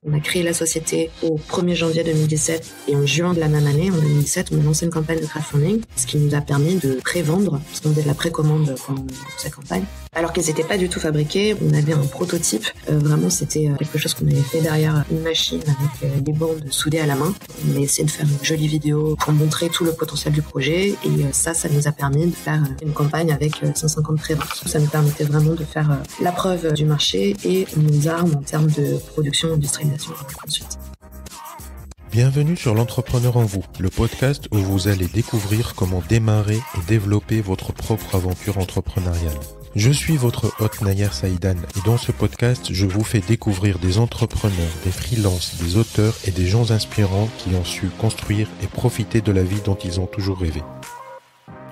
On a créé la société au 1er janvier 2017 et en juin de la même année, en 2017, on a lancé une campagne de crowdfunding, ce qui nous a permis de pré-vendre, parce qu'on faisait de la précommande pendant cette campagne. Alors qu'elles n'étaient pas du tout fabriquées, on avait un prototype. Vraiment, c'était quelque chose qu'on avait fait derrière une machine avec des bandes soudées à la main. On a essayé de faire une jolie vidéo pour montrer tout le potentiel du projet et ça nous a permis de faire une campagne avec 150 préventes. Ça nous permettait vraiment de faire la preuve du marché et nos armes en termes de production et industrialisation ensuite. Bienvenue sur l'Entrepreneur en vous, le podcast où vous allez découvrir comment démarrer et développer votre propre aventure entrepreneuriale. Je suis votre hôte Nayer Saïdan et dans ce podcast, je vous fais découvrir des entrepreneurs, des freelances, des auteurs et des gens inspirants qui ont su construire et profiter de la vie dont ils ont toujours rêvé.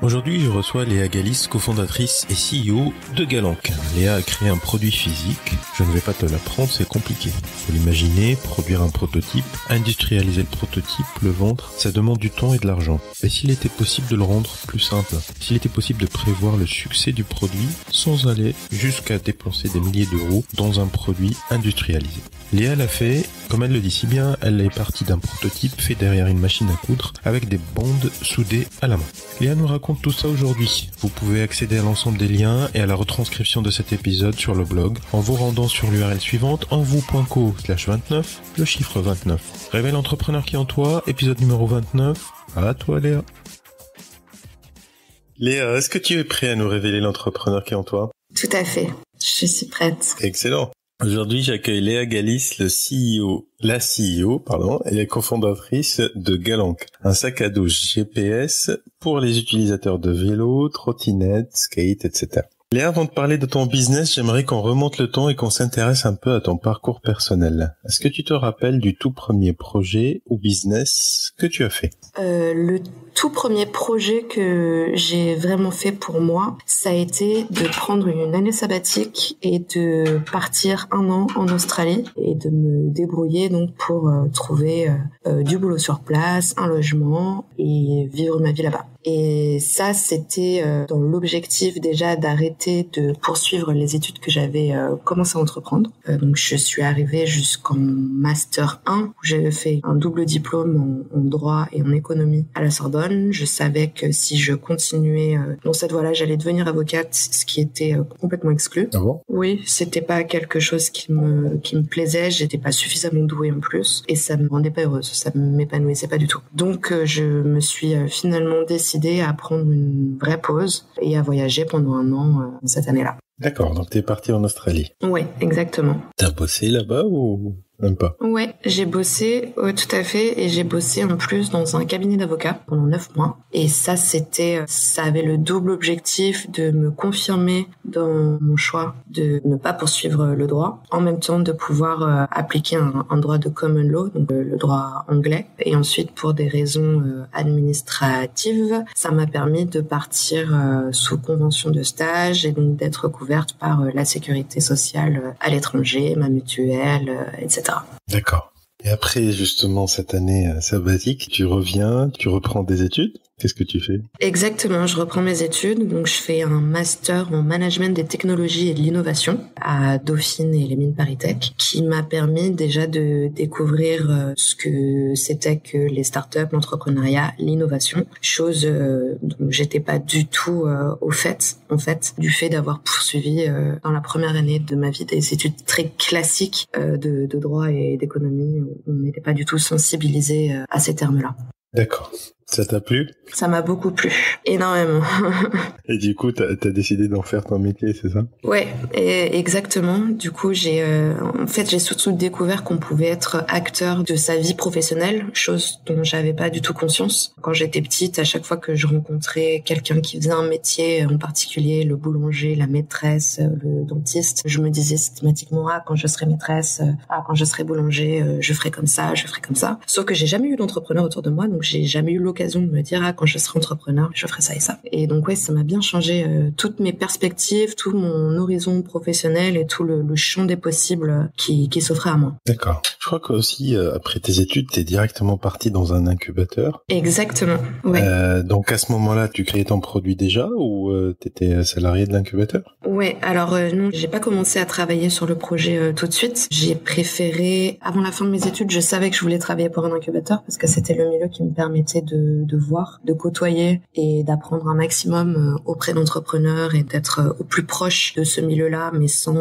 Aujourd'hui, je reçois Léa Galis, cofondatrice et CEO de Galank. Léa a créé un produit physique. Je ne vais pas te l'apprendre, c'est compliqué. Faut l'imaginer, produire un prototype, industrialiser le prototype, le vendre, ça demande du temps et de l'argent. Et s'il était possible de le rendre plus simple, s'il était possible de prévoir le succès du produit sans aller jusqu'à dépenser des milliers d'euros dans un produit industrialisé. Léa l'a fait, comme elle le dit si bien, elle est partie d'un prototype fait derrière une machine à coudre avec des bandes soudées à la main. Léa nous raconte tout ça aujourd'hui. Vous pouvez accéder à l'ensemble des liens et à la retranscription de cet épisode sur le blog en vous rendant sur l'URL suivante envou.co/29, le chiffre 29. Révèle l'entrepreneur qui est en toi, épisode numéro 29. À toi Léa. Léa, est-ce que tu es prêt à nous révéler l'entrepreneur qui est en toi? Tout à fait, je suis prête. Excellent. Aujourd'hui, j'accueille Léa Galis, la CEO, et la cofondatrice de Galank, un sac à dos GPS pour les utilisateurs de vélo, trottinettes, skate, etc. Léa, avant de parler de ton business, j'aimerais qu'on remonte le temps et qu'on s'intéresse un peu à ton parcours personnel. Est-ce que tu te rappelles du tout premier projet ou business que tu as fait? Le tout premier projet que j'ai vraiment fait pour moi, ça a été de prendre une année sabbatique et de partir 1 an en Australie et de me débrouiller donc pour trouver du boulot sur place, un logement et vivre ma vie là-bas. Et ça, c'était dans l'objectif déjà d'arrêter de poursuivre les études que j'avais commencé à entreprendre. Donc je suis arrivée jusqu'en Master 1 où j'avais fait un double diplôme en droit et en économie à la Sorbonne. Je savais que si je continuais dans cette voie-là, j'allais devenir avocate, ce qui était complètement exclu. Ah bon? Oui, c'était pas quelque chose qui me plaisait, j'étais pas suffisamment douée en plus et ça me rendait pas heureuse, ça m'épanouissait pas du tout. Donc je me suis finalement décidée à prendre une vraie pause et à voyager pendant 1 an cette année-là. D'accord, donc t'es parti en Australie. Ouais, exactement. T'as bossé là-bas ou même pas? Ouais, j'ai bossé, tout à fait, et j'ai bossé en plus dans un cabinet d'avocats pendant 9 mois. Et ça avait le double objectif de me confirmer dans mon choix de ne pas poursuivre le droit, en même temps de pouvoir appliquer un droit de common law, donc le droit anglais. Et ensuite, pour des raisons administratives, ça m'a permis de partir sous convention de stage et donc d'être couverte par la sécurité sociale à l'étranger, ma mutuelle, etc. D'accord. Et après, justement, cette année sabbatique, tu reviens, tu reprends des études. Qu'est-ce que tu fais? Exactement, je reprends mes études. Donc, je fais un master en management des technologies et de l'innovation à Dauphine et les Mines ParisTech, qui m'a permis déjà de découvrir ce que c'était que les startups, l'entrepreneuriat, l'innovation. Chose dont j'étais pas du tout au fait, en fait, du fait d'avoir poursuivi dans la première année de ma vie des études très classiques de droit et d'économie, où on n'était pas du tout sensibilisé à ces termes-là. D'accord. Ça t'a plu? Ça m'a beaucoup plu, énormément. Et du coup, t'as décidé d'en faire ton métier, c'est ça? Ouais, exactement. Du coup, j'ai surtout découvert qu'on pouvait être acteur de sa vie professionnelle, chose dont j'avais pas du tout conscience. Quand j'étais petite, à chaque fois que je rencontrais quelqu'un qui faisait un métier en particulier, le boulanger, la maîtresse, le dentiste, je me disais systématiquement quand je serai maîtresse, quand je serai boulanger, je ferai comme ça, je ferai comme ça. Sauf que j'ai jamais eu d'entrepreneur autour de moi, donc j'ai jamais eu l'occasion l'occasion de me dire quand je serai entrepreneur, je ferai ça et ça. Et donc ça m'a bien changé toutes mes perspectives, tout mon horizon professionnel et tout le champ des possibles qui s'offrait à moi. D'accord. Je crois que aussi après tes études, t'es directement parti dans un incubateur. Exactement. Ouais. Donc à ce moment-là, tu créais ton produit déjà ou t'étais salarié de l'incubateur? Ouais. Alors non, j'ai pas commencé à travailler sur le projet tout de suite. J'ai préféré, avant la fin de mes études, je savais que je voulais travailler pour un incubateur parce que c'était le milieu qui me permettait de voir, de côtoyer et d'apprendre un maximum auprès d'entrepreneurs et d'être au plus proche de ce milieu-là, mais sans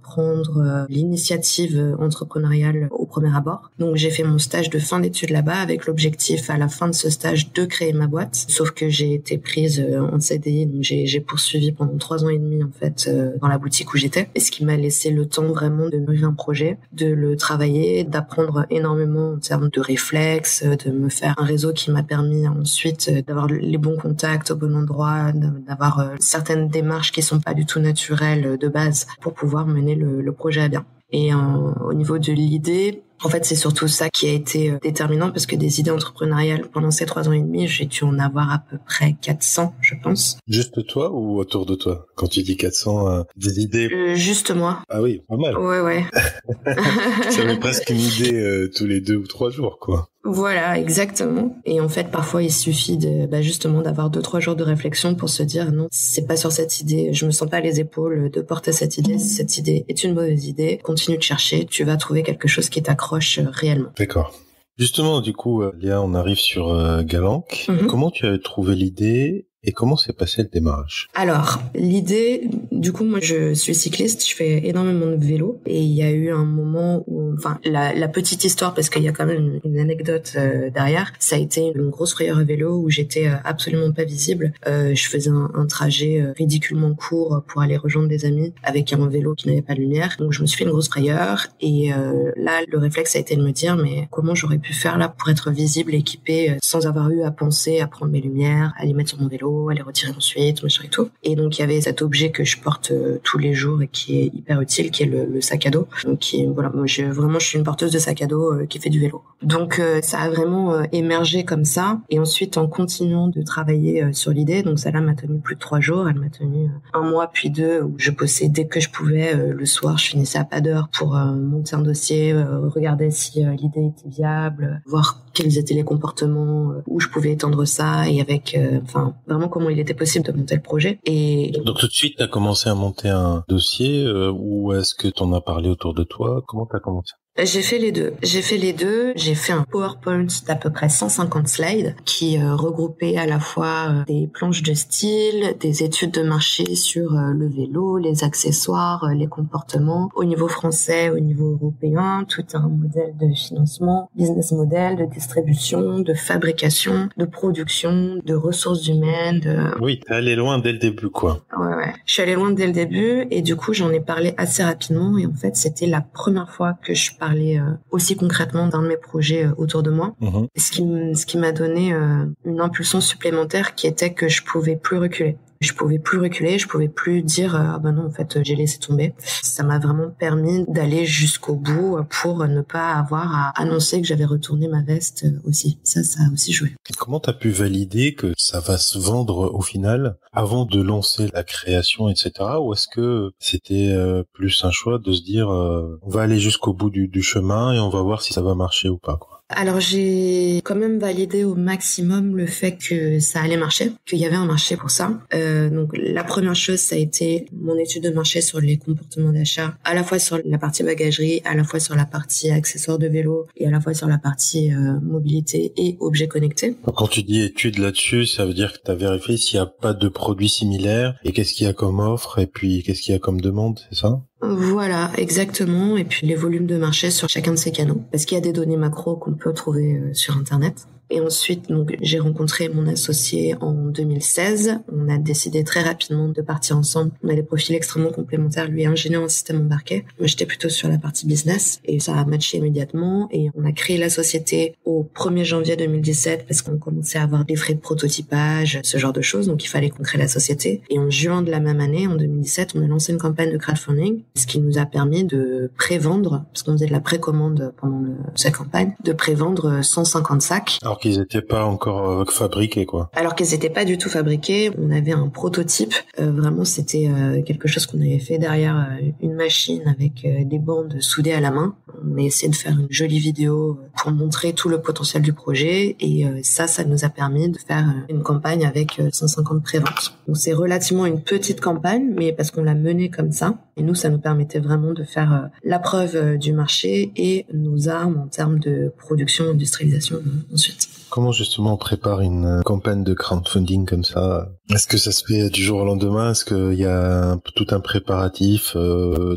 prendre l'initiative entrepreneuriale au premier abord. Donc j'ai fait mon stage de fin d'études là-bas avec l'objectif à la fin de ce stage de créer ma boîte. Sauf que j'ai été prise en CDI, donc j'ai poursuivi pendant 3 ans et demi en fait dans la boutique où j'étais, et ce qui m'a laissé le temps vraiment de mûrir un projet, de le travailler, d'apprendre énormément en termes de réflexes, de me faire un réseau qui m'a permis ensuite d'avoir les bons contacts au bon endroit, d'avoir certaines démarches qui sont pas du tout naturelles de base pour pouvoir mener le projet à bien. Et au niveau de l'idée, en fait, c'est surtout ça qui a été déterminant parce que des idées entrepreneuriales, pendant ces 3 ans et demi, j'ai dû en avoir à peu près 400, je pense. Juste toi ou autour de toi? Quand tu dis 400, des idées? Juste moi. Ah oui, pas mal. Ouais. J'avais presque une idée tous les 2 ou 3 jours, quoi. Voilà, exactement. Et en fait, parfois, il suffit justement d'avoir 2-3 jours de réflexion pour se dire non, c'est pas sur cette idée, je me sens pas les épaules de porter cette idée. Si cette idée est une mauvaise idée, continue de chercher, tu vas trouver quelque chose qui t'accroche réellement. D'accord. Justement, du coup, Léa, on arrive sur Galank. Comment tu avais trouvé l'idée? Et comment s'est passé le démarrage? Alors, l'idée, du coup, moi, je suis cycliste, je fais énormément de vélo. Et il y a eu un moment où, enfin, la petite histoire, parce qu'il y a quand même une anecdote derrière, ça a été une grosse frayeur à vélo où j'étais absolument pas visible. Je faisais un trajet ridiculement court pour aller rejoindre des amis avec un vélo qui n'avait pas de lumière. Donc, je me suis fait une grosse frayeur. Et là, le réflexe a été de me dire, mais comment j'aurais pu faire là pour être visible, équipée, sans avoir eu à penser à prendre mes lumières, à les mettre sur mon vélo, à les retirer ensuite, machin et tout. Et donc il y avait cet objet que je porte tous les jours et qui est hyper utile, qui est le sac à dos. Donc voilà, moi je suis une porteuse de sac à dos qui fait du vélo. Donc ça a vraiment émergé comme ça. Et ensuite en continuant de travailler sur l'idée, donc ça là m'a tenu plus de 3 jours, elle m'a tenu 1 mois puis 2 où je bossais dès que je pouvais. Le soir, je finissais à pas d'heure pour monter un dossier, regarder si l'idée était viable, voir quels étaient les comportements, où je pouvais étendre ça et avec vraiment comment il était possible de monter le projet. Et donc tout de suite, tu as commencé à monter un dossier ou est-ce que tu en as parlé autour de toi? Comment tu as commencé? J'ai fait les deux. J'ai fait un PowerPoint d'à peu près 150 slides qui regroupait à la fois des planches de style, des études de marché sur le vélo, les accessoires, les comportements au niveau français, au niveau européen, tout un modèle de financement, business model, de distribution, de fabrication, de production, de ressources humaines. Oui, t'es allé loin dès le début, quoi. Ouais. Je suis allée loin dès le début et du coup j'en ai parlé assez rapidement et en fait c'était la première fois que je parlais aussi concrètement d'un de mes projets autour de moi. Ce qui m'a donné une impulsion supplémentaire qui était que je pouvais plus reculer. Je pouvais plus dire ah ben non en fait j'ai laissé tomber. Ça m'a vraiment permis d'aller jusqu'au bout pour ne pas avoir à annoncer que j'avais retourné ma veste aussi. Ça a aussi joué. Comment t'as pu valider que ça va se vendre au final avant de lancer la création, etc. Ou est-ce que c'était plus un choix de se dire on va aller jusqu'au bout du chemin et on va voir si ça va marcher ou pas, quoi? Alors j'ai quand même validé au maximum le fait que ça allait marcher, qu'il y avait un marché pour ça. Donc la première chose, ça a été mon étude de marché sur les comportements d'achat, à la fois sur la partie bagagerie, à la fois sur la partie accessoires de vélo et à la fois sur la partie mobilité et objets connectés. Quand tu dis étude là-dessus, ça veut dire que tu as vérifié s'il n'y a pas de produits similaires et qu'est-ce qu'il y a comme offre et puis qu'est-ce qu'il y a comme demande, c'est ça? Voilà, exactement. Et puis les volumes de marché sur chacun de ces canaux. Parce qu'il y a des données macro qu'on peut trouver sur Internet. Et ensuite, donc, j'ai rencontré mon associé en 2016. On a décidé très rapidement de partir ensemble. On a des profils extrêmement complémentaires. Lui est ingénieur en système embarqué. Moi, j'étais plutôt sur la partie business. Et ça a matché immédiatement. Et on a créé la société au 1er janvier 2017 parce qu'on commençait à avoir des frais de prototypage, ce genre de choses. Donc, il fallait qu'on crée la société. Et en juin de la même année, en 2017, on a lancé une campagne de crowdfunding ce qui nous a permis de prévendre, parce qu'on faisait de la précommande pendant sa campagne, de prévendre 150 sacs. Alors qu'ils n'étaient pas encore fabriqués, quoi. Alors qu'ils n'étaient pas du tout fabriqués. On avait un prototype. Vraiment, c'était quelque chose qu'on avait fait derrière une machine avec des bandes soudées à la main. On a essayé de faire une jolie vidéo pour montrer tout le potentiel du projet. Et ça nous a permis de faire une campagne avec 150 préventes. Donc c'est relativement une petite campagne, mais parce qu'on l'a menée comme ça. Et nous, ça nous permettait vraiment de faire la preuve du marché et nos armes en termes de production et industrialisation ensuite. Comment justement on prépare une campagne de crowdfunding comme ça? Est-ce que ça se fait du jour au lendemain? Est-ce qu'il y a tout un préparatif,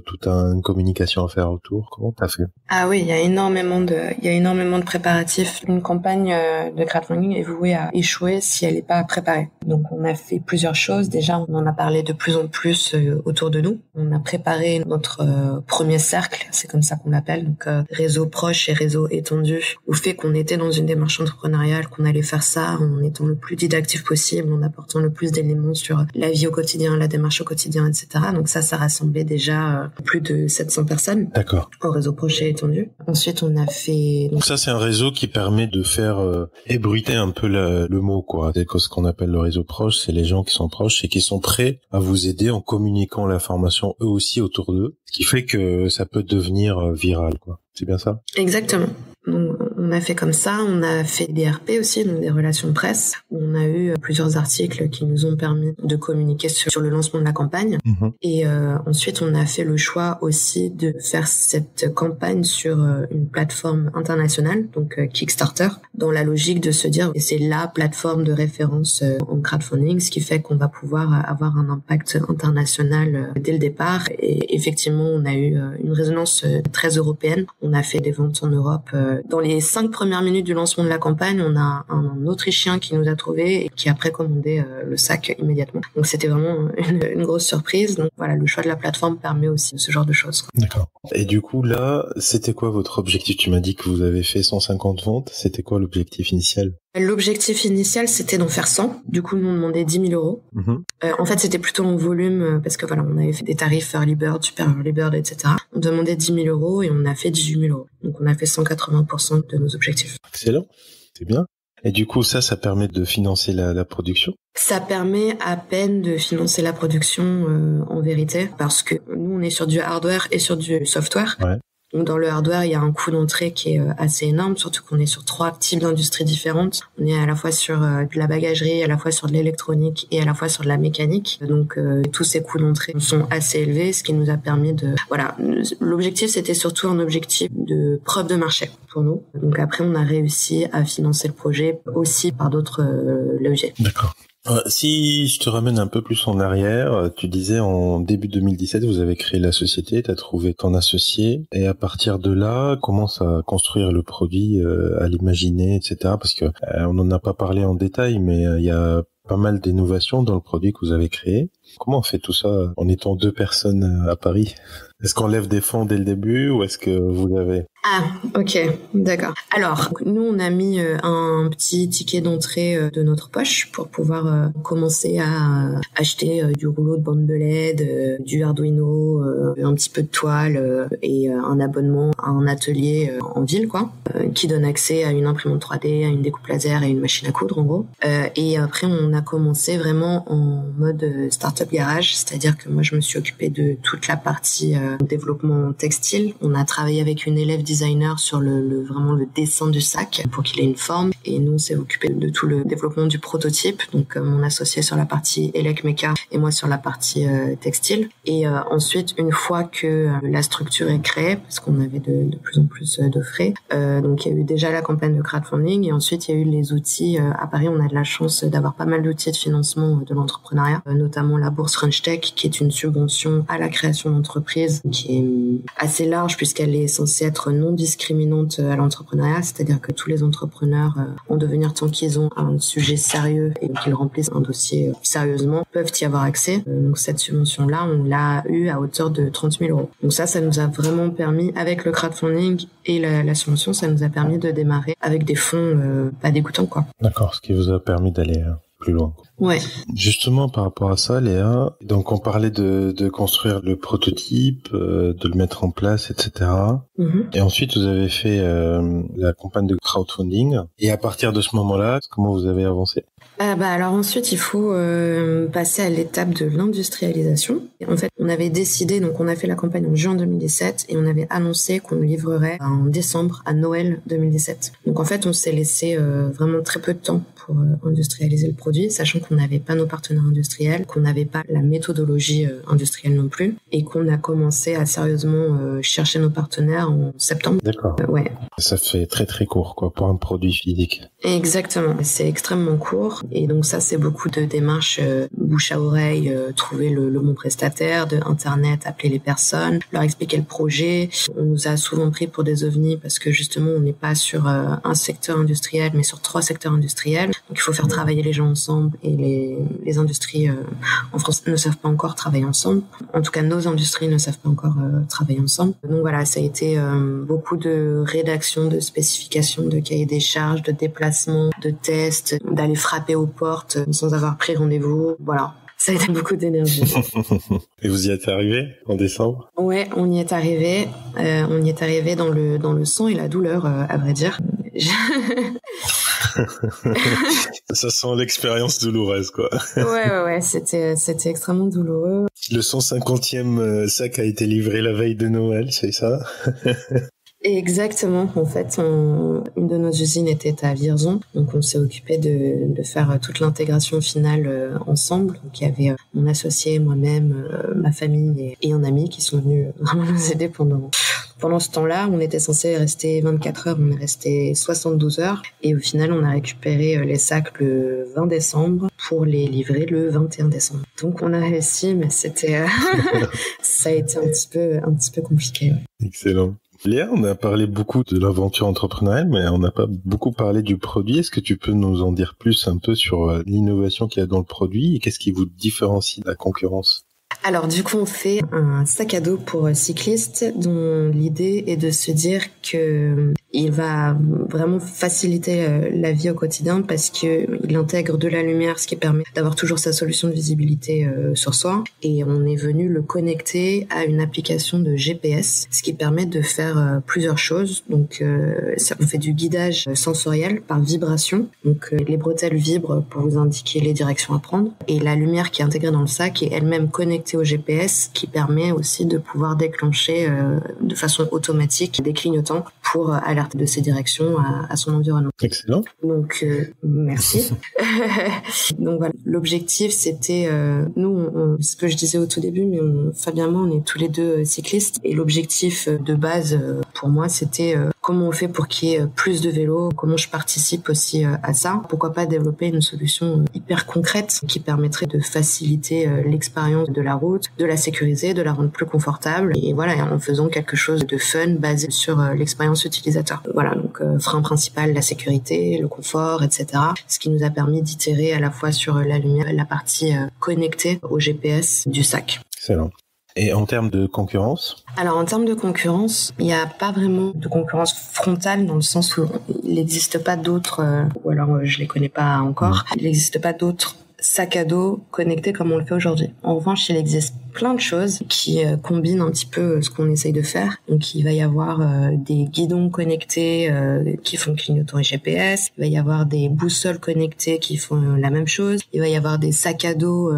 toute une communication à faire autour? Comment t'as fait? Ah oui, il y a énormément de préparatifs. Une campagne de crowdfunding est vouée à échouer si elle n'est pas préparée. Donc on a fait plusieurs choses. Déjà, on en a parlé de plus en plus autour de nous. On a préparé notre premier cercle, c'est comme ça qu'on l'appelle, donc réseau proche et réseau étendu, au fait qu'on était dans une démarche entrepreneuriale, qu'on allait faire ça en étant le plus didactique possible, en apportant le plus d'éléments sur la vie au quotidien, la démarche au quotidien, etc. Donc ça rassemblait déjà plus de 700 personnes. D'accord. Au réseau proche et étendu. Ensuite, on a fait... Donc ça, c'est un réseau qui permet de faire ébruiter un peu le mot, quoi. C'est ce qu'on appelle le réseau proche, c'est les gens qui sont proches et qui sont prêts à vous aider en communiquant l'information eux aussi autour d'eux, ce qui fait que ça peut devenir viral, quoi. C'est bien ça? Exactement. Donc, on a fait comme ça, on a fait des RP aussi, donc des relations de presse, où on a eu plusieurs articles qui nous ont permis de communiquer sur le lancement de la campagne. Mmh. Et ensuite, on a fait le choix aussi de faire cette campagne sur une plateforme internationale, donc Kickstarter, dans la logique de se dire que c'est la plateforme de référence en crowdfunding, ce qui fait qu'on va pouvoir avoir un impact international dès le départ. Et effectivement, on a eu une résonance très européenne. On a fait des ventes en Europe. Dans les 5 premières minutes du lancement de la campagne, on a un Autrichien qui nous a trouvés et qui a précommandé le sac immédiatement. Donc c'était vraiment une grosse surprise. Donc voilà, le choix de la plateforme permet aussi ce genre de choses. D'accord. Et du coup là, c'était quoi votre objectif? Tu m'as dit que vous avez fait 150 ventes. C'était quoi l'objectif initial? L'objectif initial, c'était d'en faire 100. Du coup, nous, on demandait 10 000 euros. Mmh. En fait, c'était plutôt en volume parce que voilà, on avait fait des tarifs Early Bird, Super Early Bird, etc. On demandait 10 000 euros et on a fait 18 000 euros. Donc, on a fait 180% de nos objectifs. Excellent. C'est bien. Et du coup, ça permet de financer la production? Ça permet à peine de financer la production en vérité parce que nous, on est sur du hardware et sur du software. Ouais. Donc dans le hardware, il y a un coût d'entrée qui est assez énorme, surtout qu'on est sur 3 types d'industries différentes. On est à la fois sur de la bagagerie, à la fois sur de l'électronique et à la fois sur de la mécanique. Donc tous ces coûts d'entrée sont assez élevés, ce qui nous a permis de... Voilà, l'objectif, c'était surtout un objectif de preuve de marché pour nous. Donc après, on a réussi à financer le projet aussi par d'autres leviers. D'accord. Si je te ramène un peu plus en arrière, tu disais en début 2017, vous avez créé la société, tu as trouvé ton associé, et à partir de là, commence à construire le produit, à l'imaginer, etc. Parce que on n'en a pas parlé en détail, mais il y a pas mal d'innovations dans le produit que vous avez créé. Comment on fait tout ça en étant 2 personnes à Paris? Est-ce qu'on lève des fonds dès le début ou est-ce que vous avez... Ah, ok, d'accord. Alors, nous, on a mis un petit ticket d'entrée de notre poche pour pouvoir commencer à acheter du rouleau de bande de LED, du Arduino, un petit peu de toile et un abonnement à un atelier en ville, quoi, qui donne accès à une imprimante 3D, à une découpe laser et une machine à coudre, en gros. Et après, on a commencé vraiment en mode startup garage, c'est-à-dire que moi, je me suis occupée de toute la partie développement textile. On a travaillé avec une élève designer sur vraiment le dessin du sac pour qu'il ait une forme, et nous on s'est occupé de tout le développement du prototype, donc mon associé sur la partie élec méca et moi sur la partie textile. Et ensuite, une fois que la structure est créée, parce qu'on avait de plus en plus de frais, donc il y a eu déjà la campagne de crowdfunding et ensuite il y a eu les outils. À Paris, on a de la chance d'avoir pas mal d'outils de financement de l'entrepreneuriat, notamment la bourse French Tech, qui est une subvention à la création d'entreprise qui est assez large puisqu'elle est censée être non discriminante à l'entrepreneuriat, c'est-à-dire que tous les entrepreneurs, en devenir tant qu'ils ont un sujet sérieux et qu'ils remplissent un dossier sérieusement, peuvent y avoir accès. Donc cette subvention-là, on l'a eu à hauteur de 30 000 euros. Donc ça nous a vraiment permis, avec le crowdfunding et la subvention, ça nous a permis de démarrer avec des fonds pas dégoûtants, quoi. D'accord, ce qui vous a permis d'aller plus loin. Ouais. Justement, par rapport à ça, Léa, donc on parlait de construire le prototype, de le mettre en place, etc. Et ensuite, vous avez fait la campagne de crowdfunding. Et à partir de ce moment-là, comment vous avez avancé? Alors ensuite, il faut passer à l'étape de l'industrialisation. Et en fait, on avait décidé, donc on a fait la campagne en juin 2017 et on avait annoncé qu'on livrerait en décembre, à Noël 2017. Donc en fait, on s'est laissé vraiment très peu de temps pour industrialiser le produit, sachant qu'on n'avait pas nos partenaires industriels, qu'on n'avait pas la méthodologie industrielle non plus, et qu'on a commencé à sérieusement chercher nos partenaires en septembre. D'accord. Ouais. Ça fait très très court, quoi, pour un produit physique. Exactement. C'est extrêmement court. Et donc ça, c'est beaucoup de démarches bouche à oreille, trouver le bon prestataire, de Internet, appeler les personnes, leur expliquer le projet. On nous a souvent pris pour des ovnis parce que justement, on n'est pas sur un secteur industriel, mais sur 3 secteurs industriels. Donc il faut faire travailler les gens ensemble et les industries en France ne savent pas encore travailler ensemble. En tout cas, nos industries ne savent pas encore travailler ensemble. Donc voilà, ça a été beaucoup de rédaction, de spécifications, de cahiers des charges, de déplacements, de tests, d'aller frapper aux portes sans avoir pris rendez-vous. Voilà. Ça a été beaucoup d'énergie. Et vous y êtes arrivé en décembre? Ouais, on y est arrivé. On y est arrivé dans le sang et la douleur, à vrai dire. Ça sent l'expérience douloureuse, quoi. Ouais, c'était extrêmement douloureux. Le 150e sac a été livré la veille de Noël, c'est ça? Exactement. En fait, une de nos usines était à Vierzon, donc on s'est occupé de faire toute l'intégration finale ensemble. Donc il y avait mon associé, moi-même, ma famille et un ami qui sont venus vraiment nous aider pendant ce temps-là. On était censé rester 24 heures, on est resté 72 heures. Et au final, on a récupéré les sacs le 20 décembre pour les livrer le 21 décembre. Donc on a réussi, mais c'était ça a été un petit peu compliqué. Ouais. Excellent. Léa, on a parlé beaucoup de l'aventure entrepreneuriale, mais on n'a pas beaucoup parlé du produit. Est-ce que tu peux nous en dire plus un peu sur l'innovation qu'il y a dans le produit et qu'est-ce qui vous différencie de la concurrence? Alors du coup, on fait un sac à dos pour cyclistes dont l'idée est de se dire que il va vraiment faciliter la vie au quotidien parce que il intègre de la lumière, ce qui permet d'avoir toujours sa solution de visibilité sur soi. Et on est venu le connecter à une application de GPS, ce qui permet de faire plusieurs choses. Donc, on fait du guidage sensoriel par vibration. Donc, les bretelles vibrent pour vous indiquer les directions à prendre. Et la lumière qui est intégrée dans le sac est elle-même connectée au GPS, qui permet aussi de pouvoir déclencher de façon automatique des clignotants pour alerter de ses directions à son environnement. Excellent. Donc, merci. Donc voilà, l'objectif c'était, nous, ce que je disais au tout début, mais Fabien et moi, on est tous les deux cyclistes, et l'objectif de base pour moi, c'était comment on fait pour qu'il y ait plus de vélos, comment je participe aussi à ça. Pourquoi pas développer une solution hyper concrète qui permettrait de faciliter l'expérience de la route, de la sécuriser, de la rendre plus confortable, et voilà, en faisant quelque chose de fun basé sur l'expérience utilisateur. Voilà, donc frein principal, la sécurité, le confort, etc. Ce qui nous a permis d'itérer à la fois sur la lumière, la partie connectée au GPS du sac. Excellent. Et en termes de concurrence? Alors en termes de concurrence, il n'y a pas vraiment de concurrence frontale dans le sens où il n'existe pas d'autres, ou alors je les connais pas encore, il n'existe pas d'autres sacs à dos connectés comme on le fait aujourd'hui. En revanche, il existe plein de choses qui combinent un petit peu ce qu'on essaye de faire. Donc il va y avoir des guidons connectés qui font clignotant et GPS, il va y avoir des boussoles connectées qui font la même chose, il va y avoir des sacs à dos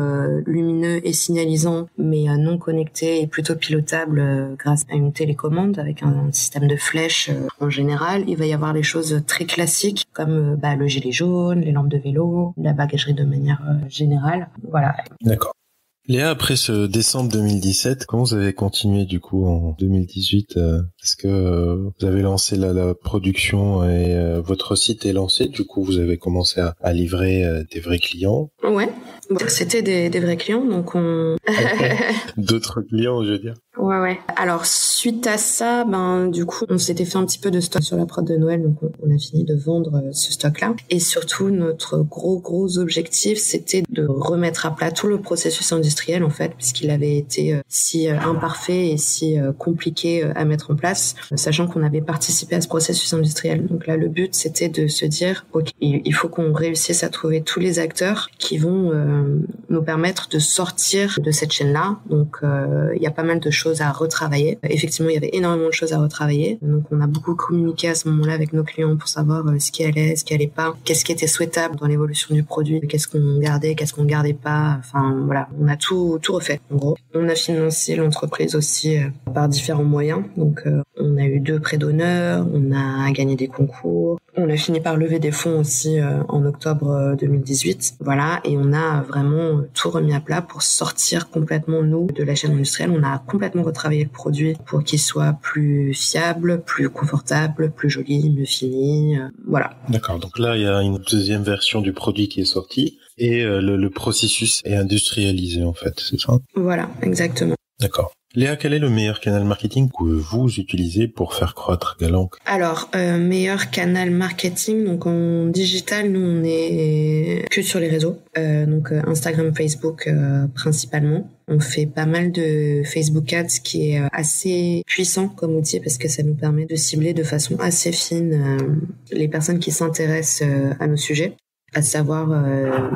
lumineux et signalisants mais non connectés et plutôt pilotables grâce à une télécommande avec un système de flèches en général. Il va y avoir des choses très classiques comme le gilet jaune, les lampes de vélo, la bagagerie de manière générale. Voilà. D'accord. Léa, après ce décembre 2017, comment vous avez continué du coup en 2018? Est-ce que vous avez lancé la production et votre site est lancé? Du coup, vous avez commencé à livrer des vrais clients? Ouais, c'était des vrais clients, donc on... D'autres clients, je veux dire. Ouais. Alors, suite à ça, du coup, on s'était fait un petit peu de stock sur la prod de Noël, donc on a fini de vendre ce stock-là. Et surtout, notre gros objectif, c'était de remettre à plat tout le processus industriel, en fait, puisqu'il avait été si imparfait et si compliqué à mettre en place, sachant qu'on avait participé à ce processus industriel. Donc là, le but, c'était de se dire, ok, il faut qu'on réussisse à trouver tous les acteurs qui vont nous permettre de sortir de cette chaîne-là. Donc, il y a pas mal de choses à retravailler. Effectivement, il y avait énormément de choses à retravailler. Donc, on a beaucoup communiqué à ce moment-là avec nos clients pour savoir ce qui allait, ce qui allait pas, qu'est-ce qui était souhaitable dans l'évolution du produit, qu'est-ce qu'on gardait, qu'est-ce qu'on gardait pas. Enfin, voilà, on a tout refait, en gros. On a financé l'entreprise aussi par différents moyens. Donc, on a eu 2 prêts d'honneur, on a gagné des concours, on a fini par lever des fonds aussi en octobre 2018. Voilà, et on a vraiment tout remis à plat pour sortir complètement, nous, de la chaîne industrielle. On a complètement retravaillé le produit pour qu'il soit plus fiable, plus confortable, plus joli, mieux fini. Voilà. D'accord, donc là, il y a une deuxième version du produit qui est sortie et le processus est industrialisé, en fait, c'est ça? Voilà, exactement. D'accord. Léa, quel est le meilleur canal marketing que vous utilisez pour faire croître Galank? Alors, meilleur canal marketing, donc en digital, nous on est que sur les réseaux, donc Instagram, Facebook principalement. On fait pas mal de Facebook Ads qui est assez puissant comme outil parce que ça nous permet de cibler de façon assez fine les personnes qui s'intéressent à nos sujets, à savoir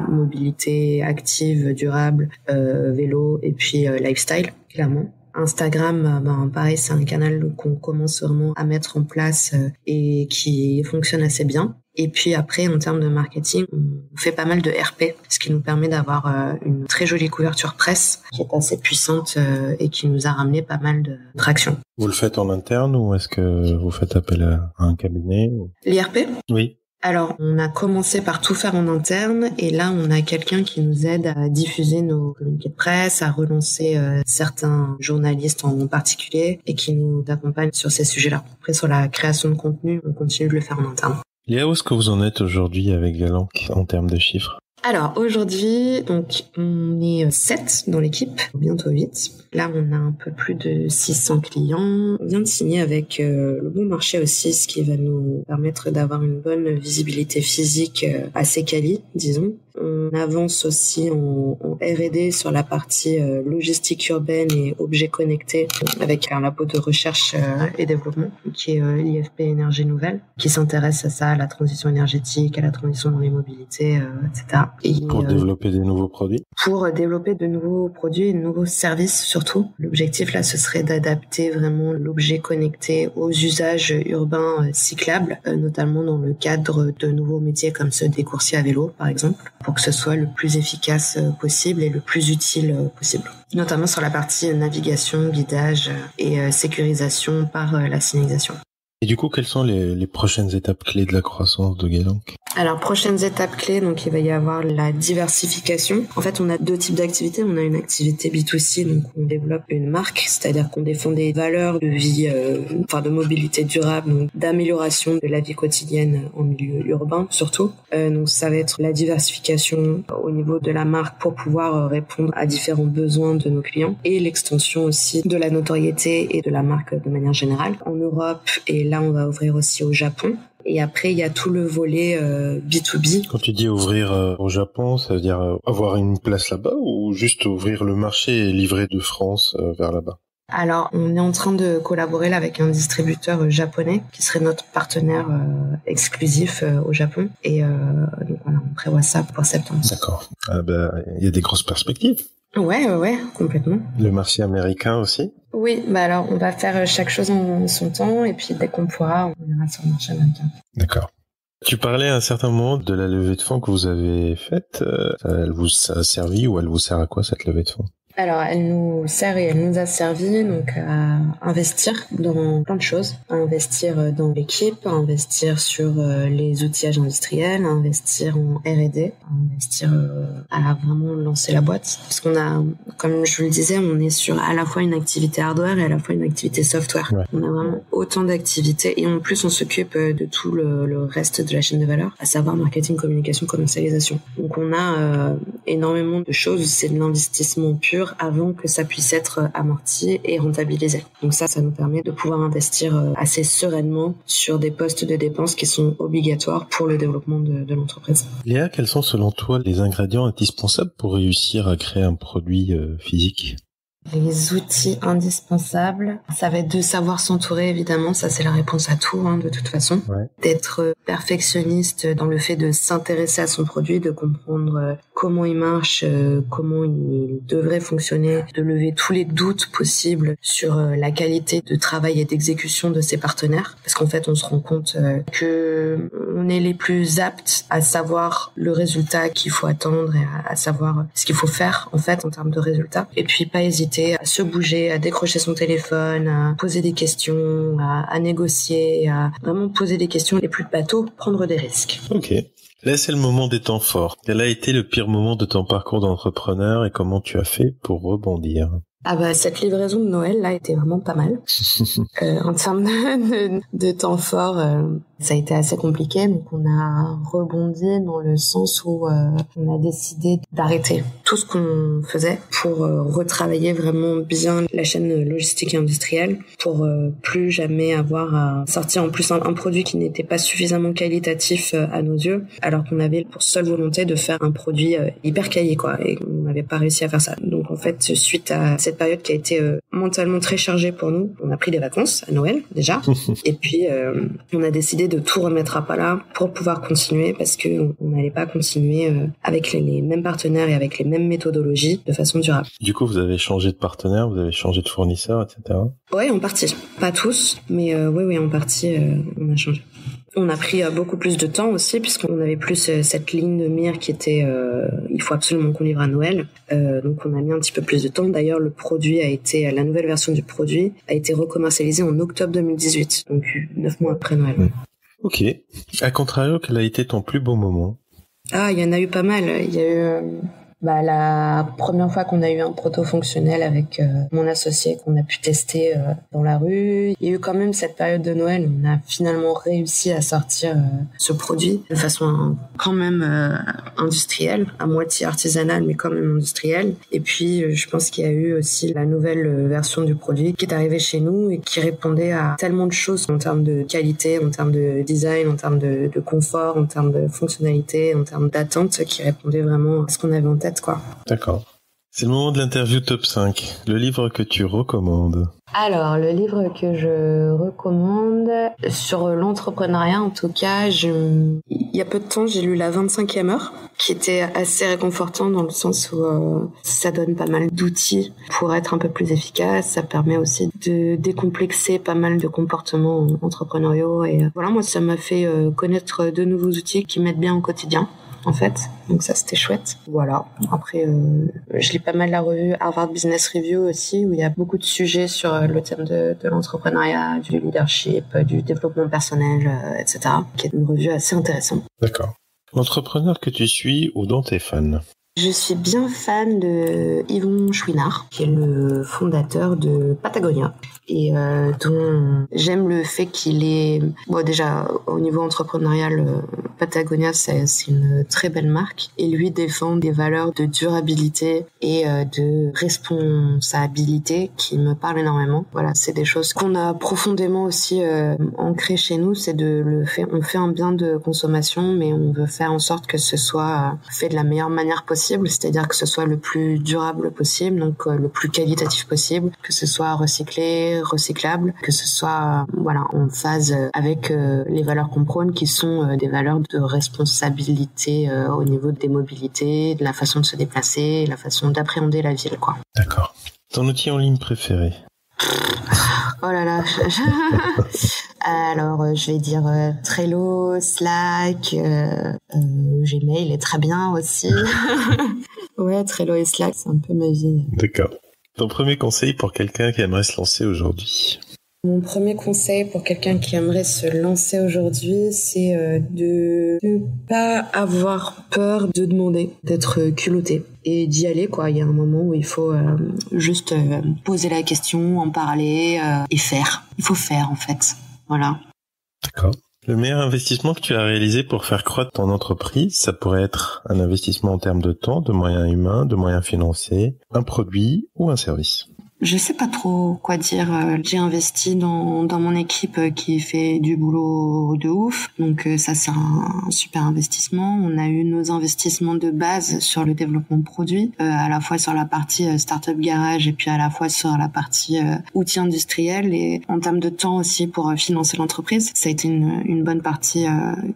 mobilité active, durable, vélo et puis lifestyle, clairement. Instagram, pareil, c'est un canal qu'on commence vraiment à mettre en place et qui fonctionne assez bien. Et puis après, en termes de marketing, on fait pas mal de RP, ce qui nous permet d'avoir une très jolie couverture presse qui est assez puissante et qui nous a ramené pas mal de traction. Vous le faites en interne ou est-ce que vous faites appel à un cabinet? L'IRP ? Oui. Alors, on a commencé par tout faire en interne et là, on a quelqu'un qui nous aide à diffuser nos communiqués de presse, à relancer certains journalistes en particulier et qui nous accompagne sur ces sujets-là. Après, sur la création de contenu, on continue de le faire en interne. Léa, où est-ce que vous en êtes aujourd'hui avec Galank en termes de chiffres? Alors aujourd'hui, donc on est 7 dans l'équipe, bientôt 8. Là, on a un peu plus de 600 clients. On vient de signer avec le Bon Marché aussi, ce qui va nous permettre d'avoir une bonne visibilité physique assez quali, disons. On avance aussi en R&D sur la partie logistique urbaine et objets connectés avec un labo de recherche et développement qui est l'IFP Énergie Nouvelle, qui s'intéresse à ça, à la transition énergétique, à la transition dans les mobilités, etc. Et, pour développer des nouveaux produits? Pour développer de nouveaux produits et de nouveaux services surtout. L'objectif là, ce serait d'adapter vraiment l'objet connecté aux usages urbains cyclables, notamment dans le cadre de nouveaux métiers comme ceux des coursiers à vélo, par exemple, pour que ce soit le plus efficace possible et le plus utile possible. Notamment sur la partie navigation, guidage et sécurisation par la signalisation. Et du coup, quelles sont les prochaines étapes clés de la croissance de Galank? Alors, prochaines étapes clés, donc il va y avoir la diversification. En fait, on a 2 types d'activités. On a une activité B2C, donc on développe une marque, c'est-à-dire qu'on défend des valeurs de vie, de mobilité durable, donc d'amélioration de la vie quotidienne en milieu urbain surtout. Donc ça va être la diversification au niveau de la marque pour pouvoir répondre à différents besoins de nos clients et l'extension aussi de la notoriété et de la marque de manière générale en Europe. Et là, on va ouvrir aussi au Japon. Et après, il y a tout le volet B2B. Quand tu dis ouvrir au Japon, ça veut dire avoir une place là-bas ou juste ouvrir le marché et livrer de France vers là-bas? Alors, on est en train de collaborer là avec un distributeur japonais qui serait notre partenaire exclusif au Japon. Et donc voilà, on prévoit ça pour septembre. D'accord. Il y a des grosses perspectives. Ouais, complètement. Le marché américain aussi? Oui, alors on va faire chaque chose en son temps et puis dès qu'on pourra, on ira sur le marché américain. D'accord. Tu parlais à un certain moment de la levée de fonds que vous avez faite. Elle vous a servi ou elle vous sert à quoi cette levée de fonds? Alors, elle nous sert et elle nous a servi donc à investir dans plein de choses, à investir dans l'équipe, à investir sur les outillages industriels, à investir en R&D, à investir à vraiment lancer la boîte. Parce qu'on a, comme je vous le disais, on est sur à la fois une activité hardware et à la fois une activité software. Ouais. On a vraiment autant d'activités et en plus on s'occupe de tout le reste de la chaîne de valeur, à savoir marketing, communication, commercialisation. Donc on a énormément de choses, c'est de l'investissement pur matures avant que ça puisse être amorti et rentabilisé. Donc ça nous permet de pouvoir investir assez sereinement sur des postes de dépenses qui sont obligatoires pour le développement de l'entreprise. Léa, quels sont selon toi les ingrédients indispensables pour réussir à créer un produit physique ? Les outils indispensables, ça va être de savoir s'entourer, évidemment, ça c'est la réponse à tout, de toute façon. Ouais. D'être perfectionniste dans le fait de s'intéresser à son produit, de comprendre comment il marche, comment il devrait fonctionner, de lever tous les doutes possibles sur la qualité de travail et d'exécution de ses partenaires. Parce qu'en fait, on se rend compte que on est les plus aptes à savoir le résultat qu'il faut attendre et à savoir ce qu'il faut faire, en fait, en termes de résultats. Et puis, pas hésiter à se bouger, à décrocher son téléphone, à poser des questions, à négocier, à vraiment poser des questions les plus bateaux, prendre des risques. Ok. Là, c'est le moment des temps forts. Quel a été le pire moment de ton parcours d'entrepreneur et comment tu as fait pour rebondir ? Cette livraison de Noël là était vraiment pas mal. En termes de temps fort, ça a été assez compliqué, donc on a rebondi dans le sens où on a décidé d'arrêter tout ce qu'on faisait pour retravailler vraiment bien la chaîne logistique et industrielle, pour plus jamais avoir à sortir en plus un produit qui n'était pas suffisamment qualitatif à nos yeux, alors qu'on avait pour seule volonté de faire un produit hyper quali, quoi, et on n'avait pas réussi à faire ça. Donc en fait, suite à cette période qui a été mentalement très chargée pour nous, on a pris des vacances à Noël déjà, et puis on a décidé de tout remettre à plat pour pouvoir continuer, parce que on n'allait pas continuer avec les mêmes partenaires et avec les mêmes méthodologies de façon durable. Du coup, vous avez changé de partenaire, vous avez changé de fournisseur, etc. Ouais, en partie. Pas tous, mais oui, en partie, on a changé. On a pris beaucoup plus de temps aussi, puisqu'on avait plus cette ligne de mire qui était il faut absolument qu'on livre à Noël. Donc on a mis un petit peu plus de temps. D'ailleurs, la nouvelle version du produit a été recommercialisée en octobre 2018, donc 9 mois après Noël. Ok. À contrario, quel a été ton plus beau moment ? Il y en a eu pas mal. Il y a eu la première fois qu'on a eu un proto fonctionnel avec mon associé qu'on a pu tester dans la rue. Il y a eu quand même cette période de Noël où on a finalement réussi à sortir ce produit de façon quand même industrielle, à moitié artisanale mais quand même industrielle. Et puis je pense qu'il y a eu aussi la nouvelle version du produit qui est arrivée chez nous et qui répondait à tellement de choses en termes de qualité, en termes de design, en termes de confort, en termes de fonctionnalité, en termes d'attente, qui répondait vraiment à ce qu'on avait en tête, quoi. D'accord. C'est le moment de l'interview top 5. Le livre que tu recommandes. Alors, le livre que je recommande, sur l'entrepreneuriat en tout cas, il y a peu de temps, j'ai lu La 25e heure, qui était assez réconfortant dans le sens où ça donne pas mal d'outils pour être un peu plus efficace. Ça permet aussi de décomplexer pas mal de comportements entrepreneuriaux. Et voilà, moi, ça m'a fait connaître de nouveaux outils qui m'aident bien au quotidien, en fait. Donc ça, c'était chouette. Voilà. Après, je lis pas mal la revue Harvard Business Review aussi, où il y a beaucoup de sujets sur le thème de l'entrepreneuriat, du leadership, du développement personnel, etc. Qui est une revue assez intéressante. D'accord. L'entrepreneur que tu suis ou dont tu es fan ? Je suis bien fan de Yvon Chouinard, qui est le fondateur de Patagonia, et dont j'aime le fait qu'il est... Bon, déjà, au niveau entrepreneurial, Patagonia, c'est une très belle marque, et lui défend des valeurs de durabilité et de responsabilité qui me parlent énormément. Voilà, c'est des choses qu'on a profondément aussi ancrées chez nous, c'est on fait un bien de consommation, mais on veut faire en sorte que ce soit fait de la meilleure manière possible, c'est-à-dire que ce soit le plus durable possible, donc le plus qualitatif possible, que ce soit recyclé, recyclable, que ce soit en phase avec les valeurs qu'on prône, qui sont des valeurs de responsabilité au niveau des mobilités, de la façon de se déplacer, la façon d'appréhender la ville, quoi. D'accord. Ton outil en ligne préféré ? Oh là là. Alors, je vais dire Trello, Slack, Gmail est très bien aussi. Ouais, Trello et Slack, c'est un peu ma vie. D'accord. Ton premier conseil pour quelqu'un qui aimerait se lancer aujourd'hui ? Mon premier conseil pour quelqu'un qui aimerait se lancer aujourd'hui, c'est de ne pas avoir peur de demander, d'être culotté et d'y aller, quoi. Il y a un moment où il faut juste poser la question, en parler et faire. Il faut faire, en fait. Voilà. D'accord. Le meilleur investissement que tu as réalisé pour faire croître ton entreprise, ça pourrait être un investissement en termes de temps, de moyens humains, de moyens financiers, un produit ou un service. Je sais pas trop quoi dire. J'ai investi dans mon équipe qui fait du boulot de ouf. Donc ça, c'est un super investissement. On a eu nos investissements de base sur le développement de produits, à la fois sur la partie startup garage et puis à la fois sur la partie outils industriels, et en termes de temps aussi pour financer l'entreprise. Ça a été une bonne partie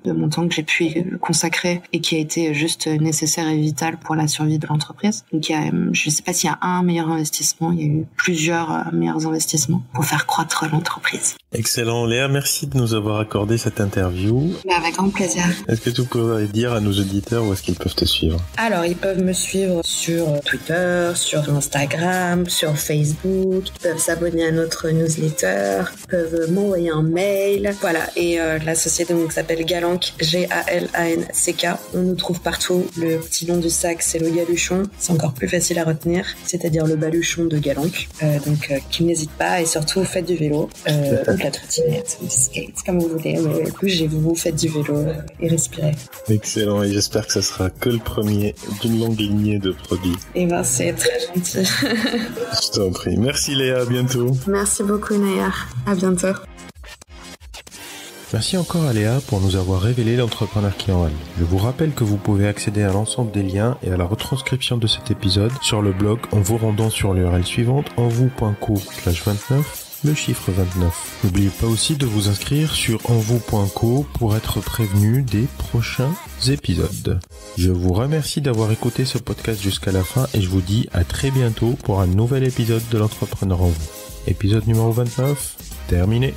de mon temps que j'ai pu consacrer et qui a été juste nécessaire et vital pour la survie de l'entreprise. Donc je sais pas s'il y a un meilleur investissement, il y a eu plusieurs meilleurs investissements pour faire croître l'entreprise. Excellent. Léa, merci de nous avoir accordé cette interview. Avec grand plaisir. Est-ce que tu pourrais dire à nos auditeurs où est-ce qu'ils peuvent te suivre? Alors, ils peuvent me suivre sur Twitter, sur Instagram, sur Facebook. Ils peuvent s'abonner à notre newsletter. Ils peuvent m'envoyer un mail. Voilà. Et la société donc s'appelle Galanck, Galanck. On nous trouve partout. Le petit nom du sac, c'est le Galuchon. C'est encore plus facile à retenir, c'est-à-dire le baluchon de Galanck. Donc, qui n'hésite pas, et surtout faites du vélo, ou de la trottinette, ou du skate, comme vous voulez. Mais bougez-vous, faites du vélo et respirez. Excellent, et j'espère que ça sera que le premier d'une longue lignée de produits. Et ben, c'est très gentil. Je t'en prie. Merci Léa, à bientôt. Merci beaucoup Nayar, à bientôt. Merci encore à Léa pour nous avoir révélé l'entrepreneur qui en rêve. Je vous rappelle que vous pouvez accéder à l'ensemble des liens et à la retranscription de cet épisode sur le blog en vous rendant sur l'URL suivante envou.co/29, le chiffre 29. N'oubliez pas aussi de vous inscrire sur envou.co pour être prévenu des prochains épisodes. Je vous remercie d'avoir écouté ce podcast jusqu'à la fin et je vous dis à très bientôt pour un nouvel épisode de l'entrepreneur en vous. Épisode numéro 29, terminé.